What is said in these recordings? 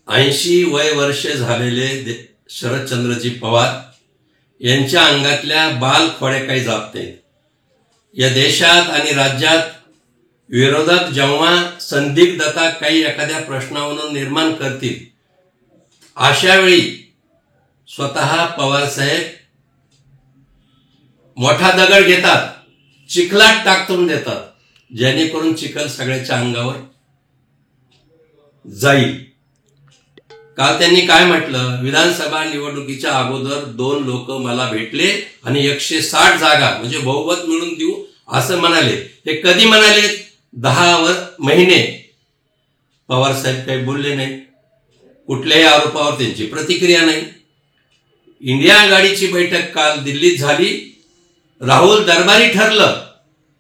80 वय वर्ष झालेले शरदचंद्रजी पवार यांच्या अंगातल्या बाल खोड्या काही जात नाहीत। या देशात आणि राज्यात विरोधक जेव्हा संदिग्धता काही एखाद्या प्रश्नावरून निर्माण करतील, अशा वेळी स्वतः पवार साहेब मोठा दगड घेतात, चिखलात टाकून देतात, जेणेकरून चिखल सगळ्याच्या अंगावर जाईल। काल त्यांनी काय म्हटलं, विधानसभा निवडणुकीच्या अगोदर 2 लोक मला भेटले आणि 160 जागा म्हणजे बहुमत मिळून देऊ असं म्हणाले। हे कधी म्हणाले? 10 महिने पवार साहेब काही बोलले नाही, कुठल्याही आरोपावर त्यांची प्रतिक्रिया नाही। इंडिया आघाडीची बैठक काल दिल्लीत झाली। राहुल दरबारी ठरलं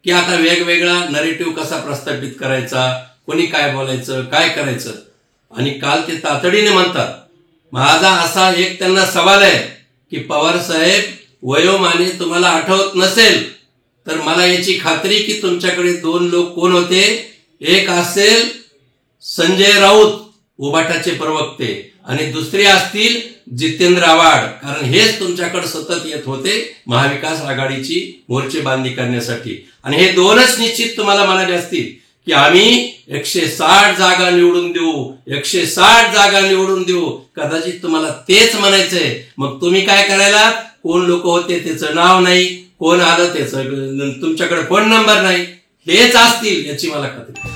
की आता वेगवेगळा नरेटिव्ह कसा प्रस्थापित करायचा, कोणी काय बोलायचं, काय करायचं, आणि काल ते तातडीने म्हणतात। माझा असा एक त्यांना सवाल आहे की पवार साहेब, वयोमाने तुम्हाला आठवत नसेल तर मला याची खात्री की तुमच्याकडे 2 लोक कोण होते। एक असेल संजय राऊत, उबाटाचे प्रवक्ते, आणि दुसरे असतील जितेंद्र आव्हाड, कारण हेच तुमच्याकडे सतत येत होते महाविकास आघाडीची मोर्चेबांधणी करण्यासाठी, आणि हे 2च निश्चित तुम्हाला म्हणाले असतील की आम्ही 160 जागा निवडून देऊ, 160 जागा निवडून देऊ। कदाचित तुम्हाला तेच म्हणायचंय। मग तुम्ही काय करायला, कोण लोक होते त्याचं नाव नाही, कोण आलं त्याचं तुमच्याकडे फोन नंबर नाही, हेच असतील याची मला खात्री।